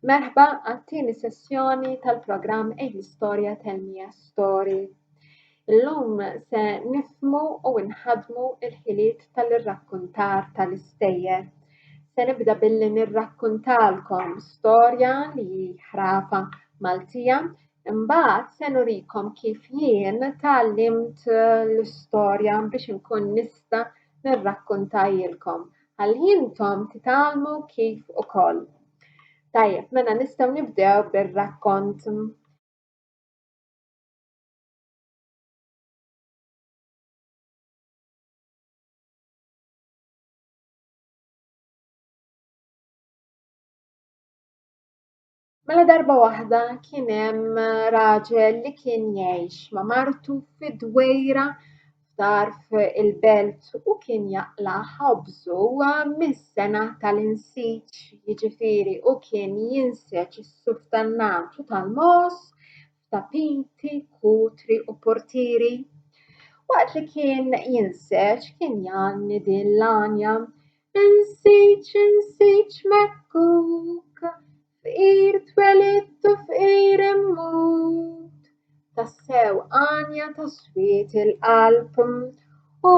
Merħba għat-tieni sessjoni tal-programm Ejl-Istorja Tell Me a Story. Illum se nifhmu u nħaddmu l-ħiliet tal-irrakkuntar tal-istejjer. Se nibda billi nirrakkuntalkom storja li ħrafa Maltija, imbagħad se nurikom kif jien tallimt l-istorja biex inkun nista' nirrakkuntajilkom ħalli intom titgħallmu kif ukoll. Tajjeb, mela nistgħu nibdew bir-rakkont. Mela darba waħda kien hemm raġel li kien jgħix ma' martu fi dwejra f'tarf il-belt u kien jaqla' ħobżu mis-sena tal-insiġġ, jiġifieri u kien jinseċ is-suf tan-nagħtu tal-mogħoż f'tapiti, kutri u portieri. Waqt li kien jinseċ kien jgħanni din l-għanja insiġ mekkuk, fqir twelidt u fqir immut. Tassew għanja ta' swiet il-qalb. U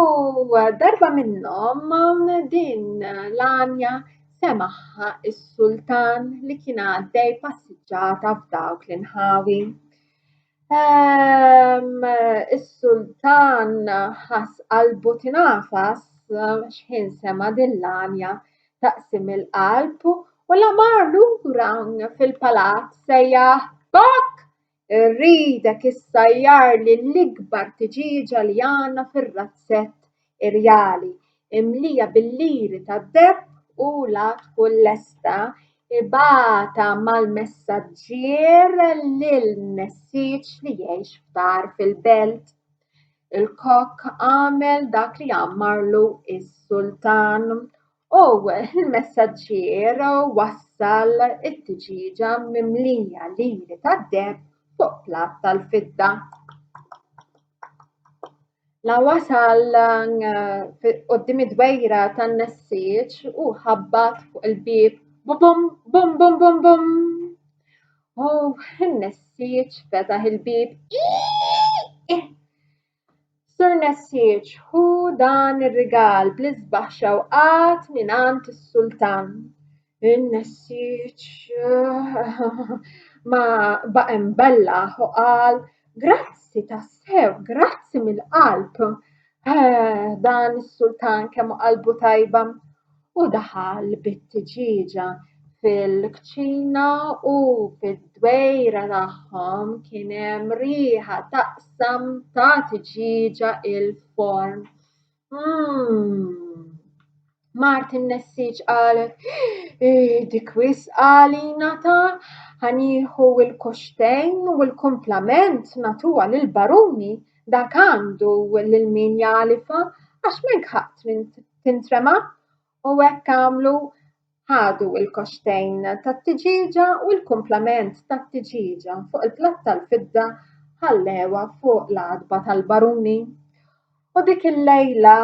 darba minnhom din l-għanja semaħħa is-sultan li kien għaddej passiġġata f'dawk l-inħawi. Is-sultan ħass qalbu tingħafas x'ħin sema' din l-għanja taqsim il-qalb u la mar lura fil-palazz sejjaħ Bok! Irridek issajjarli l-ikbar tiġiġa li għandna fir-razzett irjali imlija bil-liri tad-deheb u la tkun lesta ibagħatha mal-messaġġier lin-nessieċ li jgħix f'dar fil-belt. Il-kokk għamel dak li għammarlu is-sultan u il-messaġġier wassal it-tiġiġa mimlija liri tad-deheb fuq platt tal-fidda. La wasal quddiem id-dwejra tan-nessieċ u ħabbat fuq il-bieb bum bum bum bum bum. U in-nessieċ fetaħ il-bieb. Sur Nessieċ, ħu dan ir-rigal bl-isbaħ xewqat mingħand is-sultan. In-nessieċ ma baqa' imbellaħ u qal grazzi tassew, grazzi mill-qalb. Dan is-sultan kemm qalbu tajba u daħal bit-tiġiġa fil-kċina u fid-dwejra tagħhom kien hemm riħa taqsam ta' tiġiġa il-forn. Mart in-nessieċ qalet dik wisq għalina ta' ħanieħu l-koxtejn u l-kumplament nagħtuha lill-baruni dak għandu lil min jalifa għax m'hekk ħadd tintrema' u hekk għamlu ħadu l-koxtejn tat-tiġiġa u l-kumplament tat-tiġiġa fuq il-platt tal-fidda ħallewha fuq l-għadba tal-baruni. U dik il-lejla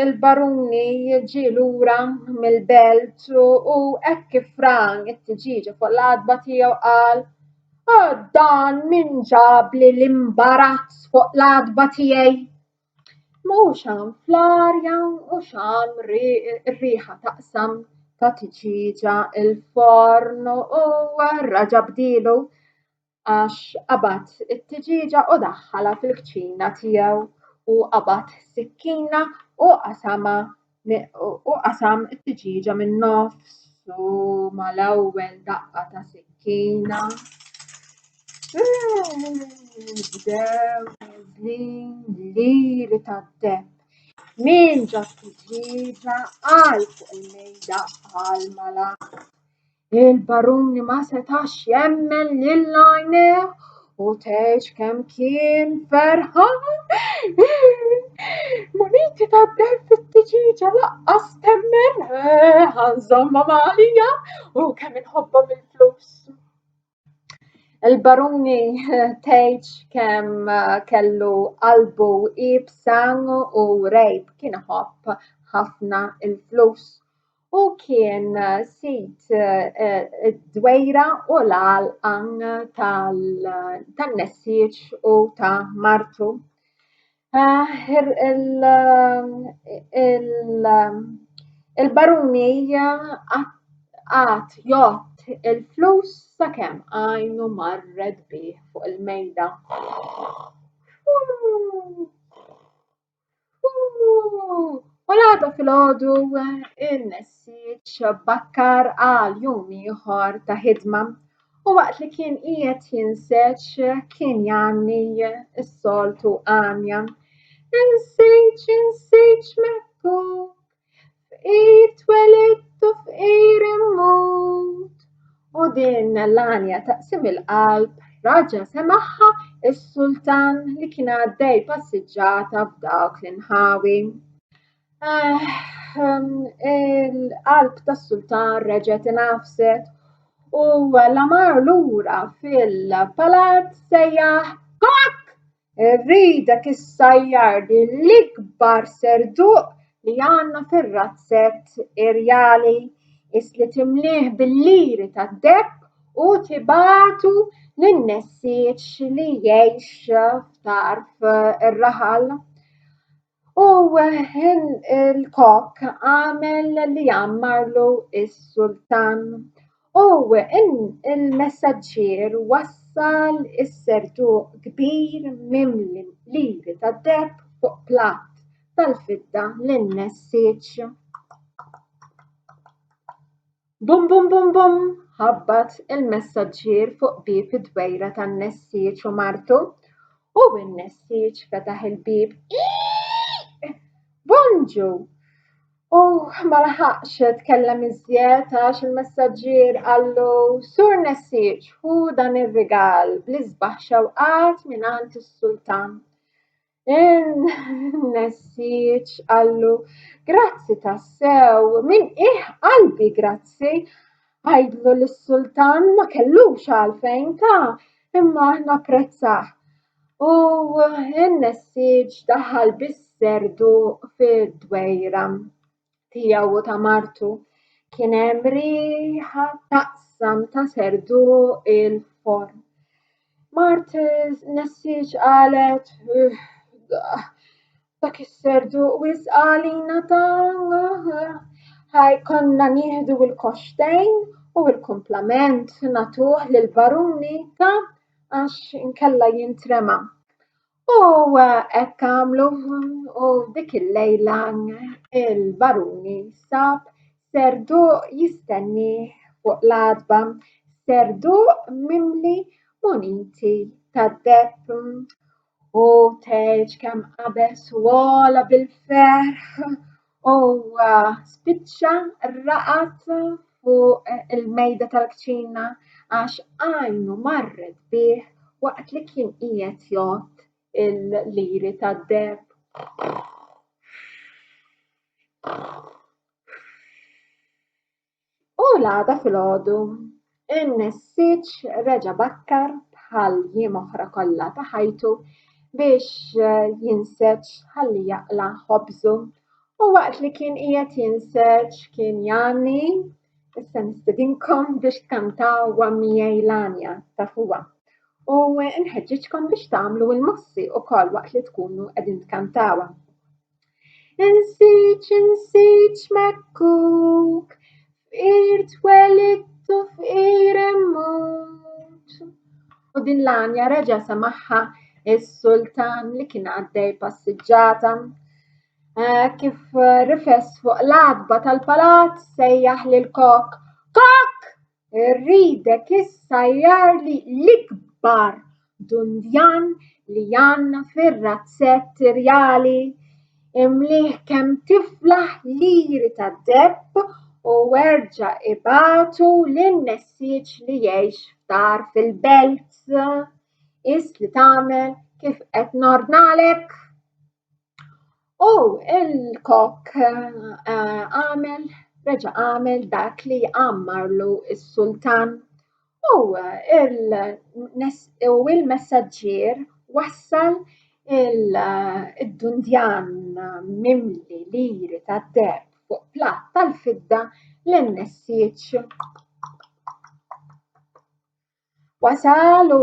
il-baruni ġie lura mill-belt u hekk kif ran it-tiġiġa fuq l-għadba tiegħu qal dan min ġabli l-imbarazz fuq l-għadba tiegħi. Mhux hemm fl-arja u x'hemm ir-riħa taqsam ta' tiġiġa il-forn u raġa' bdielu għax qabad it-tiġiġa u daħħalha fil-kċina tiegħu u qabad sikkina u qasam it-tiġiġa min-nofs u mal-ewwel daqqa ta' sikkina bdew nażlin liri tad-deheb. Min ġab tiġiġa għal fuq il-mejda bħal mala. Il-baruni ma setax jemmen lil għajnejh u tgħidx kemm kien ferħan. Muniti tad-deheb fit-tiġiġa laqqas temmen ħanżommha magħlija u kemm inħobbhom il-flus. Il-baruni tgħidx kemm kellu qalbu iebsa u rejb kien iħobb ħafna il-flus u kien sit id-dwejra u l-għalqan tan-Nessieċ u ta' Martu. Il-baruni għat jott il-flus sakemm għajnu marret bih fuq il-mejda. U l-għada filgħodu in-Nessieċ bakkar għal jum ieħor ta' ħidma u waqt li kien qiegħed jinseċ kien janni s-soltu għanja. Inseċ mekkuk, f'qir twelidtu f'qir immut. U din l-għanja taqsim il-qalb raġa semaħħa is-sultan li kien għaddej passiġġata f'dawk l-inħawi. Il-qalb tas-sultan reġgħet inafset u la mar lura fil-palazz sejjaħ kok! Irridek issajjar li l-ikbar serduq li għandna fir-razzett irjali isli timlih bil-liri tad-depp u tibatu lin-Nessieċ li jgħix f'tarf ir-raħal. U il-kok għamel li jammarlu is-sultan. U il-messaġġier wassal is-serduq kbir mimli liri tad-depp fuq platt tal-fidda lin-Nessieċ. Bum bum bum bum ħabbat il-messaġġier fuq bieb id-dwejra tan-Nessieċ u Martu u n-Nessieċ fetaħ il-bib. Bonġu! U ma laħaqx tkellem iżjed għax il-messaġġier qallu Sur Nessieċ hu dan ir-rigal bl-isbaħ xewqat mingħand is-sultan. Nessieċ qallu grazzi tassew, minn qalbi grazzi. Għajdlu lis-sultan ma kellux għalfejn ta' imma napprezzah. U n-Nessieċ daħal bis-serduq fid-dwejra tiegħu ta' Martu. Kien hemm riħa taqsam ta' serduq il-forn. Nessieċ qalet dak is-serduq wisq għalina ta' ħajkonna nieħdu l-koxtejn u l-kumplament nagħtuh lill-baruni ta' għax inkella jintrema. U hekk għamlu u dik il-lejla il-baruni sab serduq jistennih fuq l-għadba, serduq mimli muniti tad-depp u tgħid kemm qabeż u għola bil-ferħ u spiċċa raqat fuq il-mejda tal-kċina għax għajnu marret bih waqt li kien qiegħed jgħod il-liri tad-depp. U l-għada filgħodu in-Nessieċ reġa' bakkar bħal jiem oħra kollha ta' ħajtu biex jinseċ ħalli jaqla' ħobżu u waqt li kien qiegħed jinseċ kien janni issa nistedinkom biex tkantawha miegħi l-għanja tafuha. U nħeġġiġkom biex tagħmlu l-mossi wkoll waqt li tkunu qegħdin tkantawha. Inseċ mekkuk, f'qir twelidtu f'qir immut. U din l-għanja reġa' semaħħa is-sultan li kien għaddej passiġġata. Kif rifes fuq l-għadba tal-palazz sejjaħ lil-kok. Kok! Irridek issajjar li l-ikbar dundjan li għandna fir-razzett irjali imlih kemm tiflaħ liri tad-depp u erġa' ibatu lin-Nessieċ li jgħix f'dar fil-belt. Isli tagħmel kif qed nordnalek. U il-kok reġa' għamel dak li għammarlu is-sultan. U il-messaġġier wassal id-dundjan mimli liri tad-depp fuq platt tal-fidda lin-nessieċ. Wasalu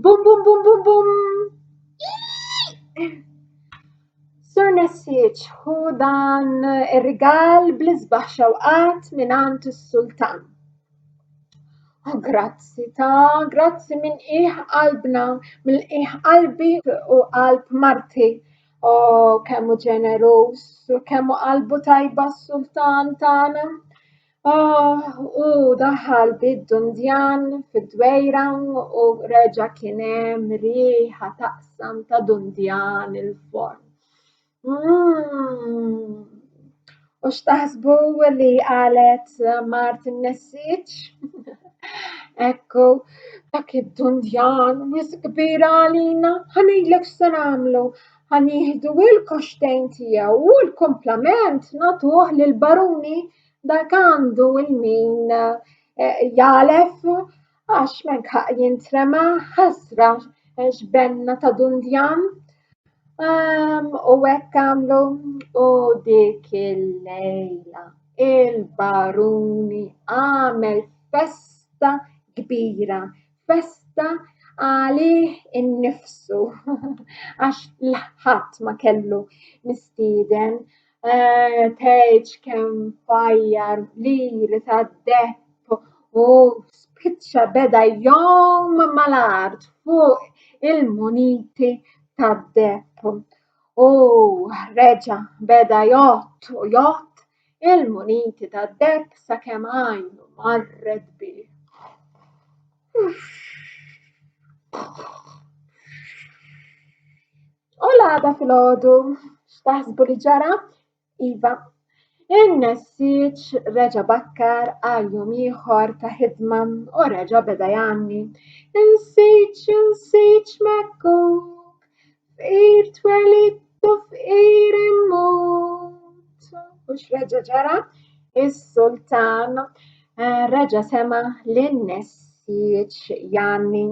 bum bum bum bum bum. Sur Nessieċ hu dan ir-rigal bl-isbaħ xewqat minant is-Sultan. Grazzi minn qiegħ qalbna, mill qiegħ qalbi u qalb Marti. Kemm hu ġenerus, kemm hu qalbu tajba s-Sultan tagħna. U daħal bid-dundjan fid-dwejra u reġa' kien hemm riħa taqsam ta' dundjan il-forn. U x'taħsbu li qalet Marti n-Nessieċ? Ekku, dak id-dundjan wis kbir għalina, ħanejlek x'se nagħmlu. Ħanieħdu il-koxtejn tiegħu u l-kumplament nagħtuh lill-baruni dak għandu il-min jalef għax m'hekk jintrema ħasra x'benna ta' dundjan. U hekk għamlu u dik il-lejla il-baruni għamel festa kbira, festa għalih innifsu għax ħadd ma kellu mistieden. Tgħid kemm fajjar liri tad-depp u spiċċa beda jgħum mal-art fuq il-muniti tad-depp. U reġa' beda jgħott u jgħott il-muniti tad-depp sakemm għajnu marret bih. U l-għada filgħodu x'taħsbu li ġara? Iva, in-Nessieċ reġa' bakkar għal jum ieħor ta' ħidma u reġa' beda jgħanni. Insieċ mekkuk, fqir twelidtu fqir immut. U x'reġa' ġara? Is-Sultan reġa' sema' lin-Nessieċ jgħanni.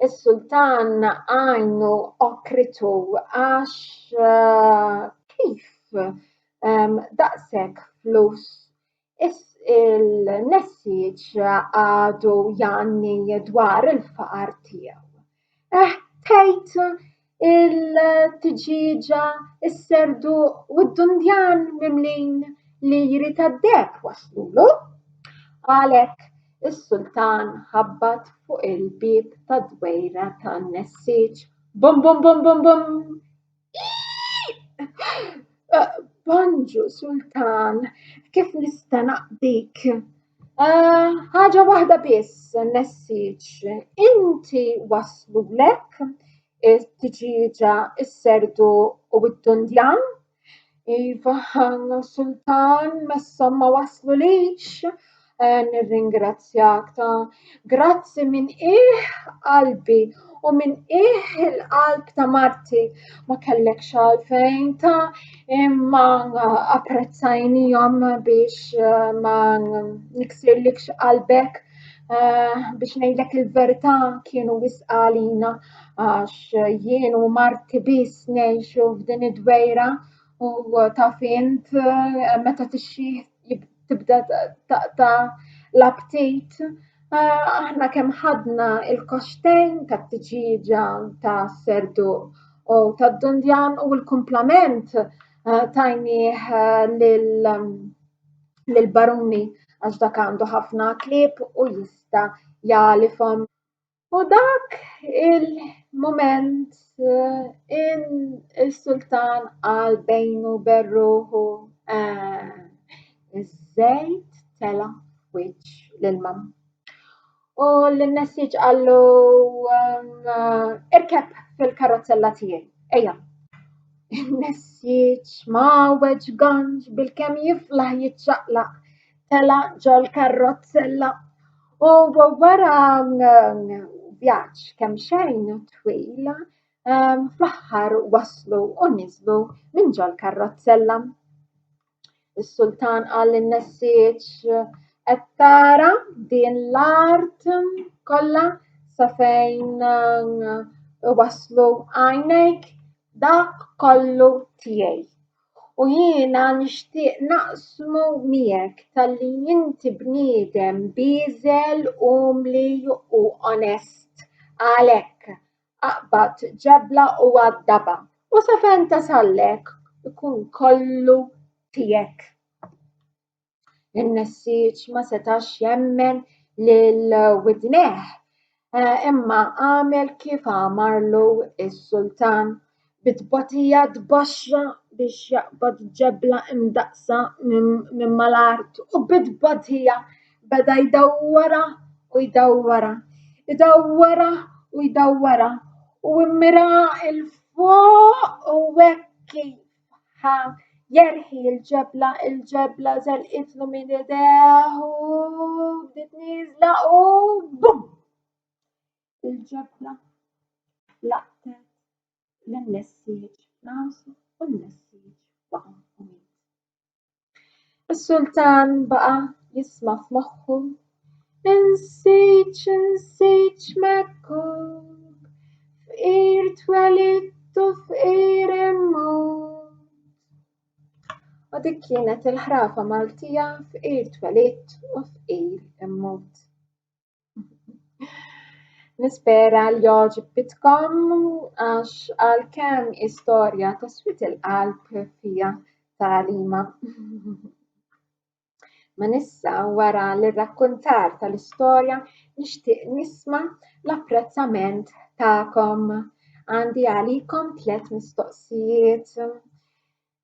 Is-Sultan għajnu okritu għax kif daqshekk flus il-Nessieċ għadu jgħanni dwar il-faqar tiegħu. Tgħid il-tġiġa, is-serdu u d-dundjan mimlin liri tad-depp waslulu. Għalhekk is-Sultan ħabbat fuq il-bieb tad-dwejra tan-Nessieċ. Bum bum bum bum bum. Bonġu Sultan, kif nista' naqdik? Ħaġa waħda biss, Nessieċ, inti waslulek it-tġiġa, is-serdu u d-dundjan? Iva, Sultan, messhom ma waslulix. Nirringrazzjak grazzi minn qiegħ qalbi u minn qiegħ il-qalb ta' Marti. Ma kellekx għalfejn imma apprezzajnihom biex ma niksirlekx qalbek biex ngħidlek il-verità kienu wisq għalina għax jien u Marti biss ngħixu f'din id-dwejra u taf int meta tixxi tibda taqta' l-aptit. Aħna kemm ħadna il-koxtejn tat-tġiġa tas-serdu u tad-dundjan u l-kumplament tajnieh lill-baruni għax dak għandu ħafna klieb u jista' jalifhom. U dak il-mument is-Sultan qal bejnu berruħu iż-żejt tela f'wiċċ l-ilma. U lin-Nessieċ qallu irkeb fil-karrozzella tiegħi, ejja. In-Nessieċ ma weġganx bilkemm jiflaħ jiċċaqlaq tela ġol-karrozzella u wara vjaġġ kemm xejn twil fl-aħħar waslu u niżlu minn ġol-karrozzella. Is-Sultan qal lin-Nessieċ qed tara din l-art kollha sa fejn waslu għajnejk dak kollu tiegħi. u jiena nixtieq naqsmu miegħek talli inti bniedem biżel, umli u onest. Għalhekk aqbad ġebla u għaddaba u sa fejn tasallek ikun kollu tiegħek. In-nessieġ ma setax jemmen lil widnejh imma għamel kif għamarlu s-sultan bit-tbagħtija tbaxxa biex jaqbad ġebla imdaqsa minn mal-art u bit-tbagħtija beda jdawwara u jdawwara, idawwara u jdawwara u mmira il fuq u hekk kif jerħi il-ġebla żelqitlu minn idejh u bdiet nieżla u bum! Il-ġebla laqtet lin-nessieġ f'rasu u n-nessieġ waqa' u miet. Is-sultan baqa' jisma' f'moħħu insejġ Mekkub, fqir twelidt u fqir immut. U dik kienet il-ħrafa Maltija fqir twelidt u fqir immut. Nispera li jogħġbitkom għax għalkemm istorja taswit il-qalb fija tagħlima. Ma issa wara l-irrakkuntar tal-istorja nixtieq nisma' l-apprezzament tagħkom. Għandi għalikom 3 mistoqsijiet.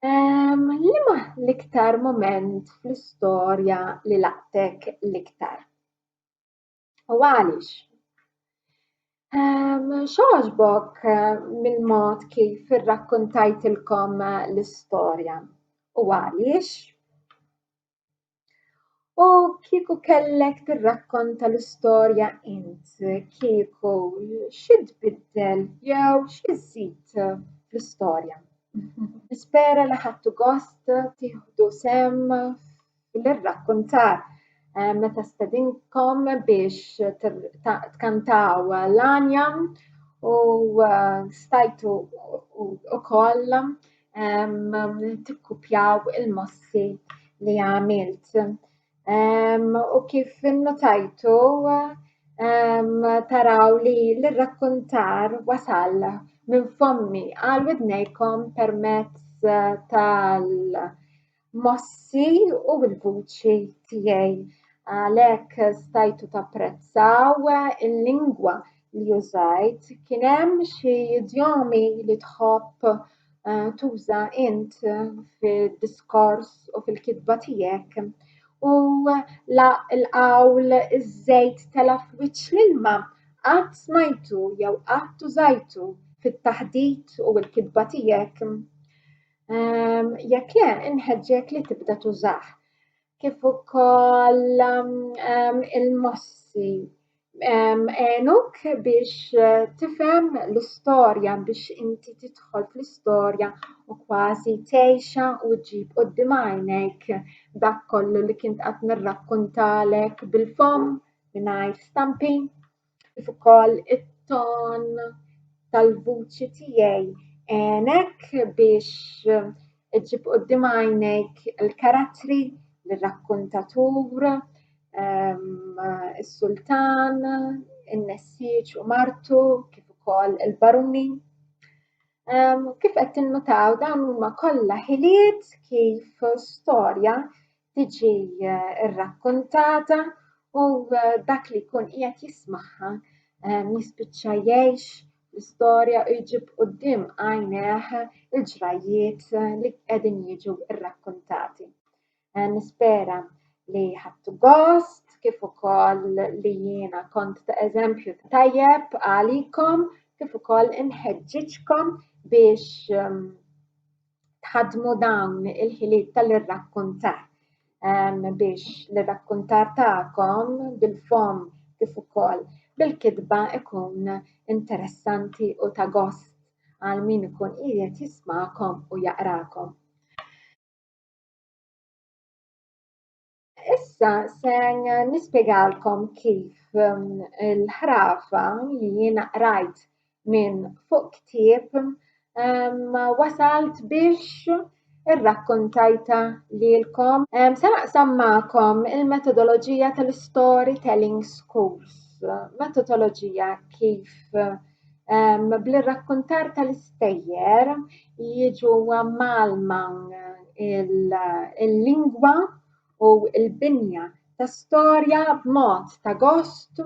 Liema l-iktar mument fl-istorja li laqtek l-iktar? U għaliex? X'għaġbok mill-mod kif irrakkuntajtilkom l-istorja u għaliex? U kieku kellek tirrakkonta l-istorja int, kieku x'tbiddel jew x'iżżid fl-istorja? Nispera li ħadtu gost tieħdu sehem fl-irrakkuntar meta stedinkom biex tkantaw l-Anja u stajtu wkoll tikkupjaw il-mossi li għamilt. U kif innotajtu taraw li l-irrakkuntar wasal minn fommi għal widnejkom permezz tal-mossi u l-vuċi tiegħi. Għalhekk stajtu tapprezzaw il-lingwa li użajt, kien hemm xi idjomi li tħobb tuża int fid-diskors u fil-kitba tiegħek. U l-qawl iż-żejt tela f'wiċċ l-ilma qatt smajtu jew qatt użajtu fit-taħdit u l-kitba tiegħek. Jekk le inħeġġek li tibda tużah. Kif ukoll il-mossi għenuk biex tifhem l-istorja biex inti tidħol fl-istorja u kważi tgħixha u ġġib quddiem għajnejk dak kollu li kint qed nirrakkuntalek bil-fom mingħajr stampi, kif ukoll it-ton tal-vuċi tiegħi għenek biex iġġib quddiem għajnejk il-karattri l-rakkuntatur, is-sultan, in-nessieġ u martu, kif ukoll il-baruni. Kif qed tinnotaw dawn huma kollha ħiliet kif storja tiġi rrakkuntata u dak li jkun qiegħed jismagħha jispiċċa jgħix l-istorja u jġib quddiem għajnejh il-ġrajiet li qegħdin jiġu rrakkuntati. Nispera li ħadtu gost kif ukoll li jiena kont ta' eżempju tajjeb għalikom kif ukoll inħeġġiġkom biex tħaddmu dawn il-ħiliet tal-irrakkuntar biex l-irrakkuntar tagħkom bil-fom kif ukoll bil-kitba ikun interessanti u ta' gost għal min ikun qiegħed jisma'kom u jaqrakom. Issa se nispjegalkom kif il-ħrafa li jiena qrajt minn fuq ktieb wasalt biex irrakkuntajta lilkom. Se naqsam magħkom il-metodoloġija tal-Storytelling Schools. Metodoloġija kif bl-irrakkuntar tal-istejjer jiġu malma il-lingwa u l-binja ta' storja b'mod ta' gost u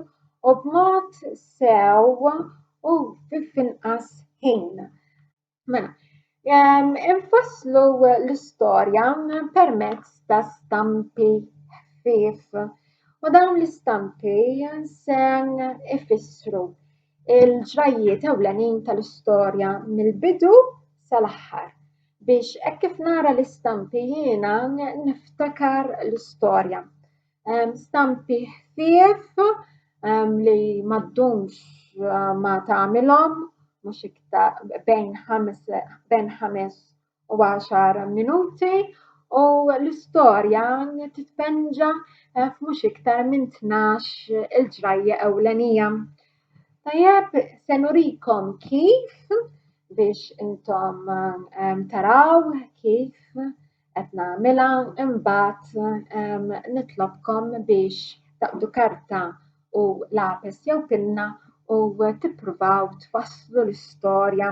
b'mod sew u f'inqas ħin. Mela, infasslu l-istorja permezz ta' stampi ħfief u dawn l-istampi se ifissru il-ġrajiet ewlenin tal-istorja mill-bidu sal-aħħar biex hekk kif nara l-istampi jiena niftakar l-istorja. Stampi ħfief li m'għaddumx ma tagħmilhom mhux iktar bejn 5 u 10 minuti u l-istorja titpenġa f'mhux iktar minn 12 il-ġrajja ewlenija. Tajjeb, se nurikom kif biex intom taraw kif qed nagħmilha imbagħad nitlobkom biex taqbdu karta u lapes jew penna u tippruvaw tfasslu l-istorja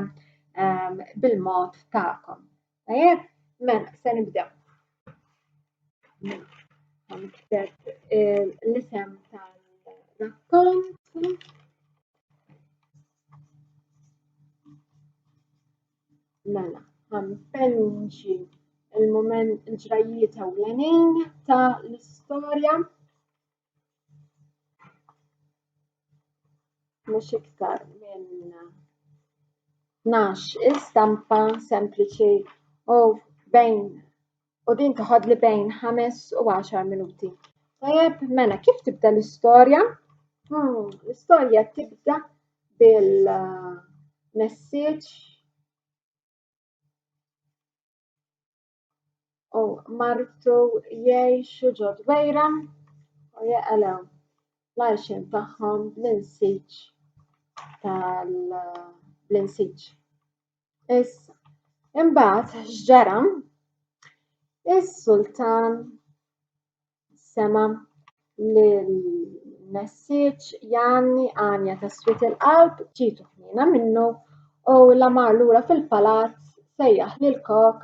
bil-mod tagħkom. Tajjeb, mela se nibdew. Ħanikteb l-isem tal-rakkont. Mela, ħanpenġi il-ġrajiet ewlenin ta' l-istorja. Mhux iktar minn 12 istampa sempliċi u din toħodli bejn 5 u 10 minuti. Tajjeb, mela kif tibda l-istorja? L-istorja tibda bil-messaġġ u martu jgħixu ġo dwejra u jaqalgħu l-għajxin tagħhom bl-insiġġ tal-insiġġ. Issa, imbagħad x'ġara? Is-sultan sema lill-messaġġ Janni Anja ta' Swiet il-qalb ġietu ħnina minnu u lamar lura fil-palazz sejjaħ lil-kok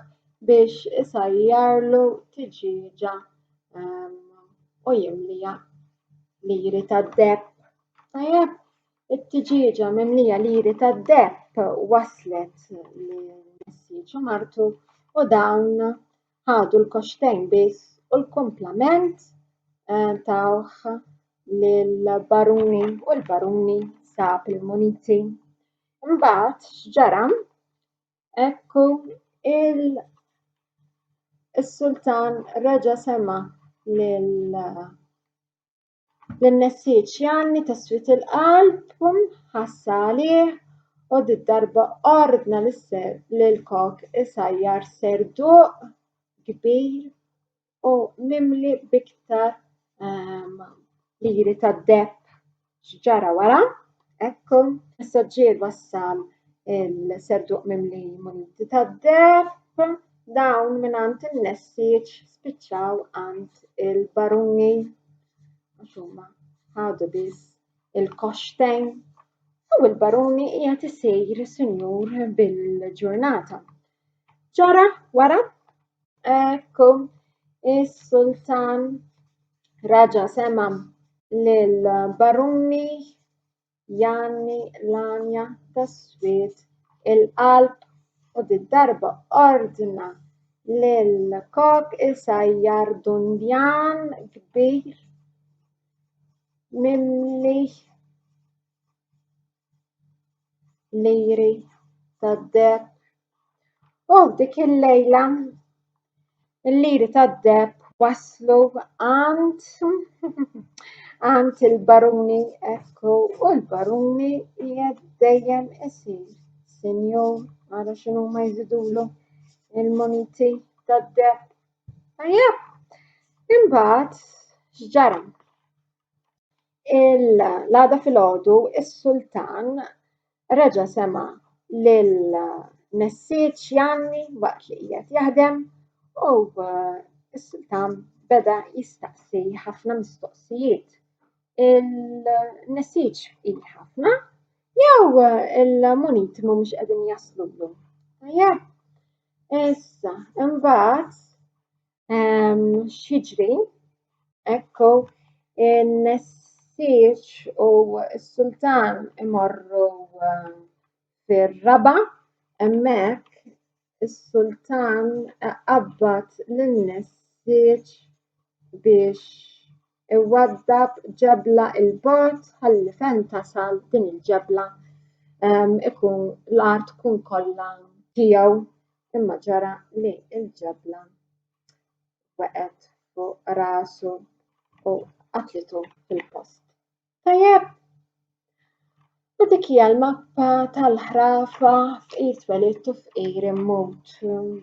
biex isajjarlu tiġiġa u jimliha liri tad-depp. Tajjeb, it-tiġiġa mimlija liri tad-depp waslet lill-messaġġ u martu u dawn ħadu l-koxtejn biss u l-kumplament tawh lill-baruni u l-baruni sab il-muniti. Imbagħad x'ġara? Ekku is-sultan reġa' sema lill-messaġġ Janni ta' Swiet il-qalb ħassa għalih u d-darba ordna lil-kok isajjar serduq kbir u mimli b'iktar liri tad-depp. X'ġara wara? Ekku, is-soġġier wassal il-serduq mimli muniti tad-depp dawn mingħand il-messaġġ spiċċaw għand il-baruni għax huma ħadu biss il-koxtejn u l-baruni qiegħed isejr sinjur bil-ġurnata. Ġara wara? Ekku, is-sultan raġa' sema lill-baruni Janni l-Anja ta' Swiet il-qalb u d-darba ordna lil-kok isajjar dundjan kbir mimli liri tad-depp. U dik il-lejla il-liri tad-depp waslu għand il-baruni ekku u l-baruni qiegħed dejjem isir sinjur ara x'inhuma jżidulu il-muniti tad-depp. Tajjeb, imbagħad x'ġara? L-għada filgħodu is-sultan reġa' sema lill-messaġġ Janni waqt li qiegħed jaħdem u s-sultan beda jistaqsi ħafna mistoqsijiet. Il-nesiġ fqir ħafna jew il-muniti mhumiex qegħdin jaslulu. Tajjeb, issa imbagħad x'jiġri ekku in-nessieġ u s-sultan imorru fir-raba' hemmhekk is-sultan qabbad lin-nessieġ biex iwaddab ġebla il-bogħod ħalli fejn tasal din il-ġebla ikun l-art tkun kollha tiegħu imma ġara li l-ġebla waqgħet fuq rasu u qatlitu fil-post. Tajjeb, u dik hija l-mappa tal-ħrafa fqir twelid u fqir immut.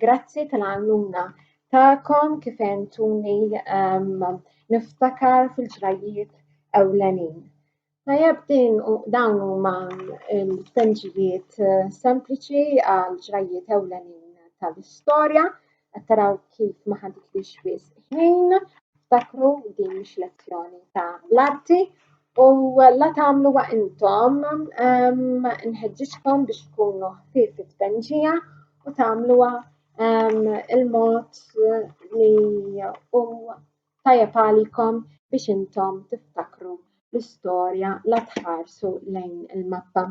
Grazzi tal-għajnuna tagħkom kif għentuni niftakar fil-ġrajiet ewlenin. Tajjeb dawn huma l-tpenġijiet sempliċi għal ġrajiet ewlenin tal-istorja. Qed taraw kif ma ħaditlix wisq ħin, ftakru din mhix lezzjoni ta' l-arti u la tagħmluha intom nħeġġiġkom biex tkunu ħfief fit-tpenġija u tagħmluha il-mod li hu tajjeb għalikom biex intom tiftakru l-istorja la tħarsu lejn il-mappa.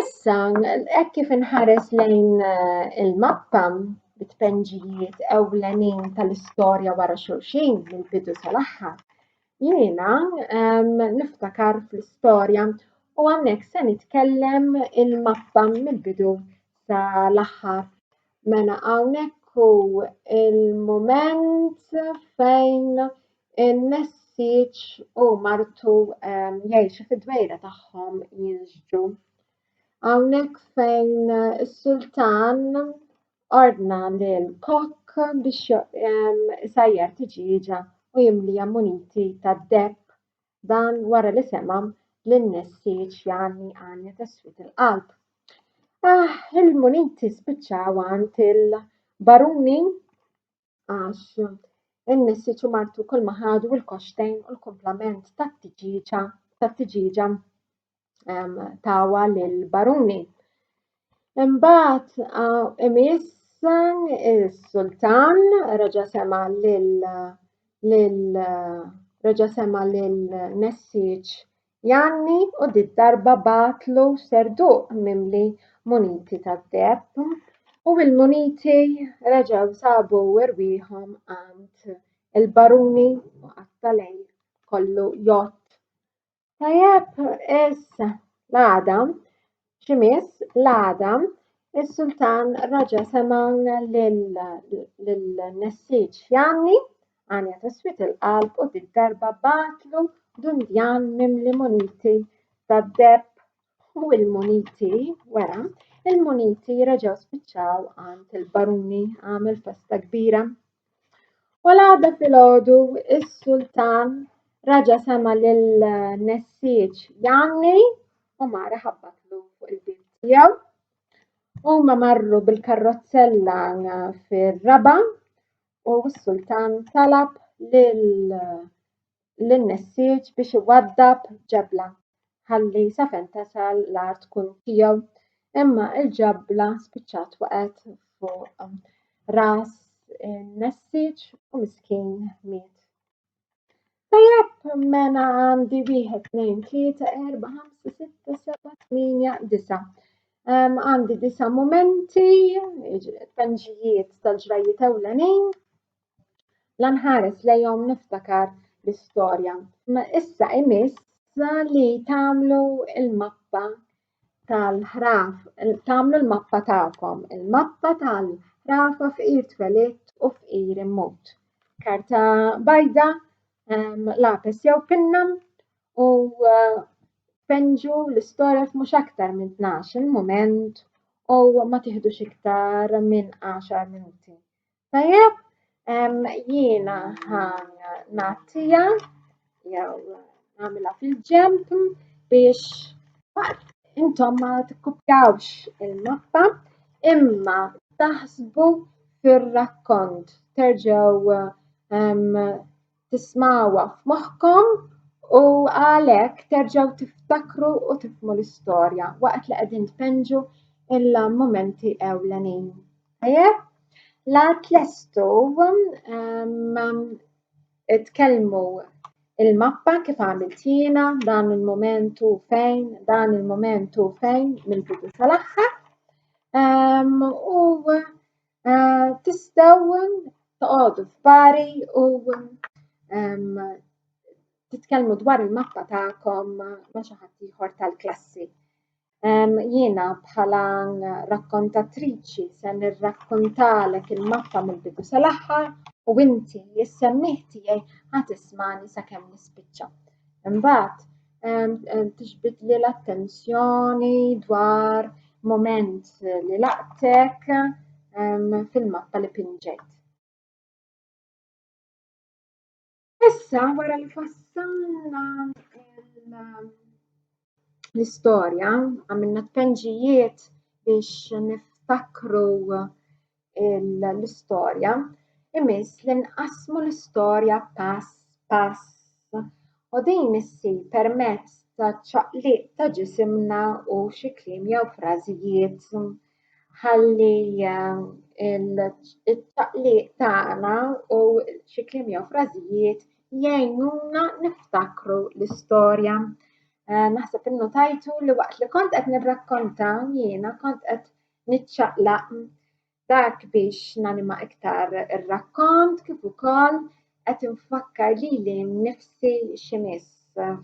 Issa hekk kif inħares lejn il-mappa bit-tpenġijiet ewlenin tal-istorja wara xulxin mill-bidu sal-aħħar, jiena niftakar fl-istorja u hawnhekk se nitkellem il-mappa mill-bidu sal-aħħar. Mela hawnhekk hu il-mument fejn in-nessieġ u martu jgħixu fid-dwejra tagħhom jinżġu. Hawnhekk fejn is-sultan ordna lill-kokk biex isajjar tiġiġa u jimliha muniti tad-deheb dan wara li sema lin-nessieġ jagħni għanja taswit il-qalb. Il-muniti spiċċaw għand il-baruni għax in-nessieġ u martu kull ma ħadu l-koxtejn u l-kumplament tat-tiġiġa tawha lill-baruni. Imbagħad imiss is-sultan reġa' sema lil-nessieġ Janni u dit-darba bagħtlu serduq mimli muniti tad-deheb u l-muniti reġgħu sabu irwieħhom għand il-baruni u għat-talejl kollu jgħott. Tajjeb, issa l-għada x'imiss l-għada is-sultan reġa' sema lil-nessieġ Janni għanja taswit il-qalb u dit-darba bagħtlu dundjan mimli muniti tad-deheb u l-muniti wara il-muniti reġgħu spiċċaw għand il-baruni għamel festa kbira. U l-għada filgħodu is-sultan reġa' sema lil-nessieġ Janni u mara ħabbatlu fuq il-bib tiegħu. Huma marru bil-karrozzella fir-raba' u s-sultan talab lin-nessieġ biex iwaddab ġebla ħalli sa fejn tasal l-art tkun tiegħu imma l-ġebla spiċċat waqgħet fuq ras in-nessieġ u miskien miet. Tajjeb, mela għandi 1, 2, 3, 4, 5, 6, 7, 8, 9. Għandi 9 mumenti, tpenġijiet tal-ġrajiet ewlenin la nħares lejhom niftakar l-istorja. Ma issa imiss li tagħmlu l-mappa tal-ħraf, tagħmlu l-mappa tagħkom, il-mappa tal-ħrafa fqir twelid u fqir immut. Karta bajda, lapes jew pinna u tpenġu l-istorja f'mhux aktar minn 12 mument u ma tieħdux iktar minn 10 minuti. Tajjeb, jiena nagħtiha jew nagħmilha fil-ġenb biex intom ma tikkupjawx il-mappa imma taħsbu fir-rakkont terġgħu tismawha f'moħħkom u għalhekk terġgħu tiftakru u tifhmu l-istorja waqt li qegħdin tpenġu il-mumenti ewlenin. Tajjeb? L-għad lestu tkellmu il-mappa kif għamilt jiena dan il-momentu fejn, dan il-momentu fejn mill-bidu sal-aħħar. U tistgħu toqgħodu f'pari u titkellmu dwar il-mappa tagħkom ma' xi ħadd ieħor tal-klassi. Jiena bħala rakkontatriċi se nirrakkontalek il-mappa mill-bidu sal-aħħar u inti is-semmieħ tiegħi ħadd tismani sakemm nispiċċa. Imbagħad tixbit li l-attenzjoni dwar moment li laqtek fil-mappa li pinġejt. Issa wara li fassalna l-istorja għamilna tpenġijiet biex niftakru l-istorja, imiss li nqassmu l-istorja pass pass. U din issir permezz ta' ċaqliq ta' ġisimna u xi kliem jew frażijiet ħalli il-ċaqliq tagħna u xi kliem jew frażijiet jgħinuna niftakru l-istorja. Naħseb innotajtu li waqt li kont qed nirrakkonta jiena kont qed niċċaqlaq dak biex nanima iktar ir-rakkont kif ukoll qed infakkar lili nnifsi x'imiss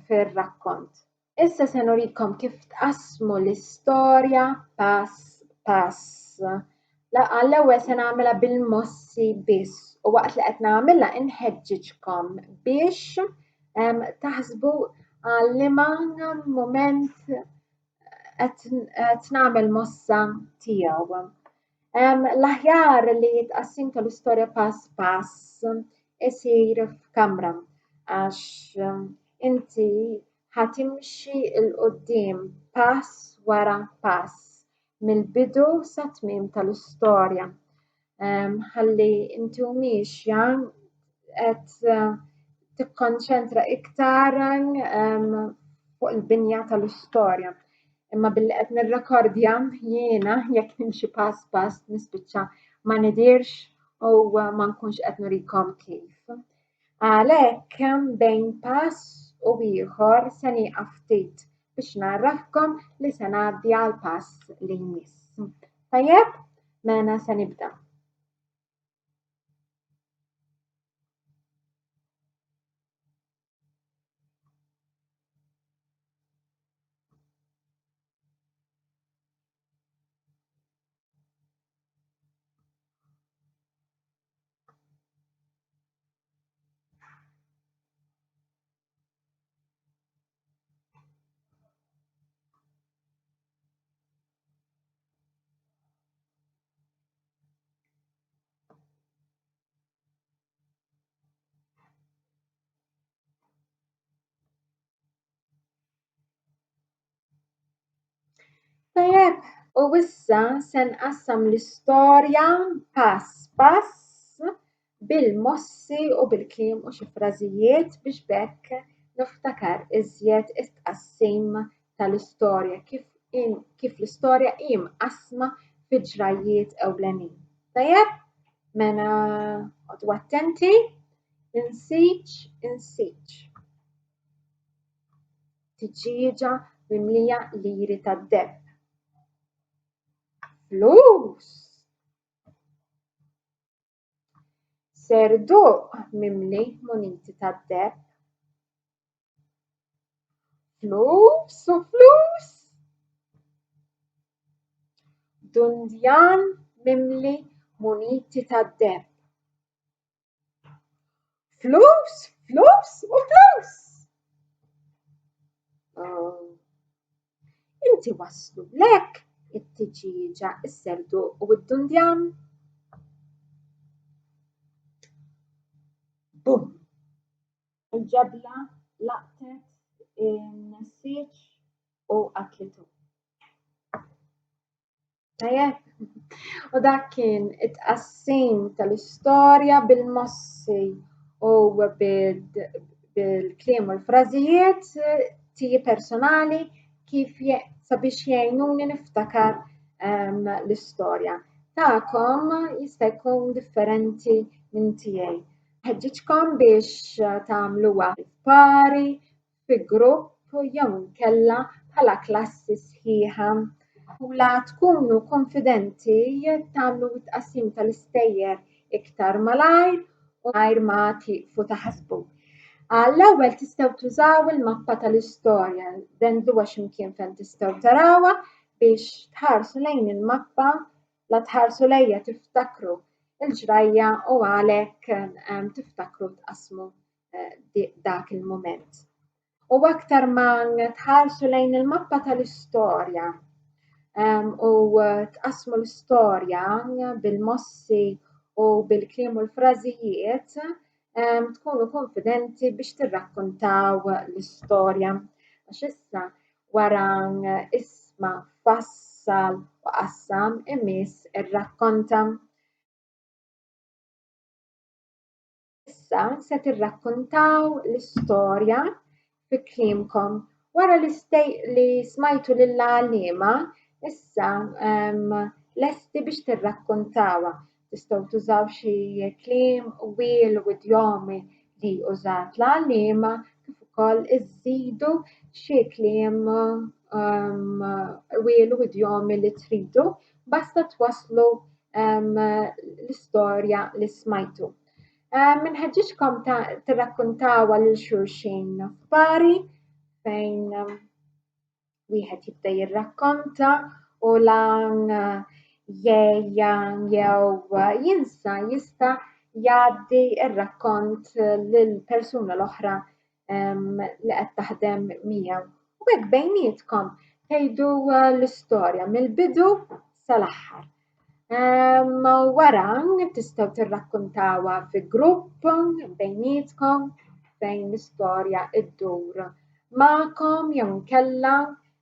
fir-rakkont. Issa se nurikom kif tqassmu l-istorja pass pass. Għall-ewwel se nagħmilha bil-mossi biss u waqt li qed nagħmilha inħeġġiġkom biex taħsbu għal liema mument qed nagħmel mossa tiegħu. L-aħjar li tqassim tal-istorja pass pass isir f'kamra għax inti ħatimxi l-qudiem pass wara pass mill-bidu sa tmiem tal-istorja. Ħalli inti u mixja qed tikkonċentra iktar fuq il-binja tal-istorja. Imma billi qed nirrekordja jiena jekk nimxi pass pass nispiċċa ma nidirx u ma nkunx qed nurikom kif. Għalhekk bejn pass u ieħor se nieqaf ftit biex narrafkom li se ngħaddi għal pass li jmiss. Tajjeb? Mela se nibda. Tajjeb, u issa se nqassam l-istorja pass pass bil-mossi u bil-kliem u xi frażijiet biex b'hekk niftakar iżjed it-tqassim tal-istorja kif l-istorja hi mqassma fi ġrajiet ewlenin. Tajjeb? Mela qogħdu attenti, insiġġ. Tiġġieġa mimlija liri tad-deheb. Flus. Serduq mimli muniti tad-deheb. Flus u flus. Dundjan mimli muniti tad-deheb. Flus, flus u flus. Inti waslu lek it-tiġiġa, is-serduq u d-dundjan. Bum! Il-ġebla laqtet in-nessiġ u qatlitu. Tajjeb. U dak kien it-qassim tal-istorja bil-mossi u bil-kliem u l-frażijiet tiegħi personali kif sabiex jgħinuni niftakar l-istorja. Tagħkom jista' jkun differenti minn tiegħi. Ħeġġiġkom biex tagħmluha f'pari, fi grupp jew inkella bħala klassi sħiħa u la tkunu konfidenti tagħmlu tqassim tal-istejjer iktar malajr u mingħajr ma tieqfu taħsbu. L-ewwel tistgħu tużaw il-mappa tal-istorja, dendluha x'imkien fejn tistgħu tarawha biex tħarsu lejn il-mappa la tħarsu lejha tiftakru il-ġrajja u għalhekk tiftakru tqassmu dak il-mument. U aktar ma tħarsu lejn il-mappa tal-istorja u tqassmu l-istorja bil-mossi u bil-kliem u l-frażijiet tkunu konfidenti biex tirrakkuntaw l-istorja. Għax issa wara isma' fassal u qassam imiss irrakkonta. Issa se tirrakkuntaw l-istorja fi kliemkom. Wara li smajtu lill-għaliema, issa lesti biex tirrakkuntawha. Tistgħu tużaw xi kliem wiel u idjomi li użat l-għaliema kif ukoll iżidu xi kliem wiel u idjomi li tridu basta twasslu l-istorja li smajtu. Minħeġġiġkom tirrakkuntawha lil xulxin f'pari fejn wieħed jibda jirrakkonta u lan jgħejjan jew jinsa jista' jgħaddi r-rakkont lill-persuna l-oħra li qed taħdem miegħu. U hekk bejnietkom tgħidu l-istorja mill-bidu sal-aħħar. Wara tistgħu tirrakkuntawha fi grupp bejnietkom fejn l-istorja ddur magħkom jew inkella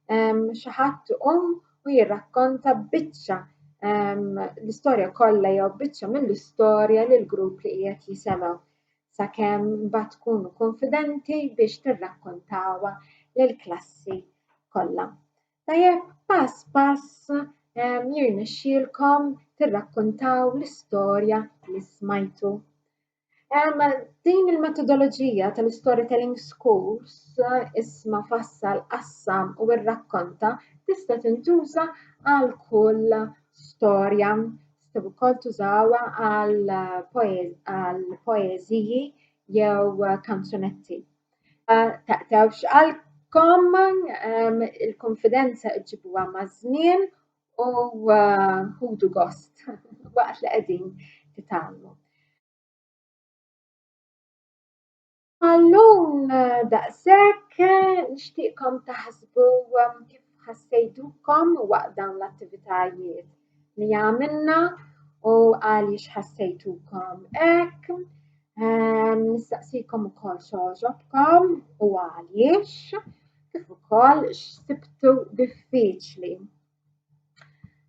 xi ħadd iqum u jirrakkonta biċċa l-istorja kollha jew biċċa mill-istorja lill-grupp li qiegħed jisemgħu sakemm imbagħad tkunu konfidenti biex tirrakkuntawha lill-klassi kollha. Tajjeb pass pass jirnexxielkom tirrakkuntaw l-istorja li smajtu. Din il-metodoloġija tal-storytelling schools isma' fassal, qassam u rrakkonta tista' tintuża għal kull storja. Tistgħu wkoll tużawha għal poeżiji jew kanzunetti. Taqtewx qalbkom il-konfidenza ġibuha maż-żmien u ħudu gost waqt li qegħdin titgħallmu. Ħallun daqshekk nixtieqkom taħsbu kif ħassejtukom waqt dawn l-attivitajiet li għamilna u għaliex ħassejtukom hekk. Nistaqsikom ukoll x'għoġobkom u għaliex kif ukoll x'sibtu diffiċli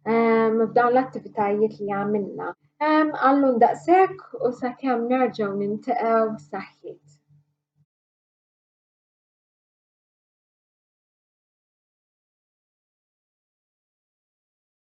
f'dawn l-attivitajiet li għamilna. Ħallun daqshekk u sakemm nerġgħu niltaqgħu saħħit.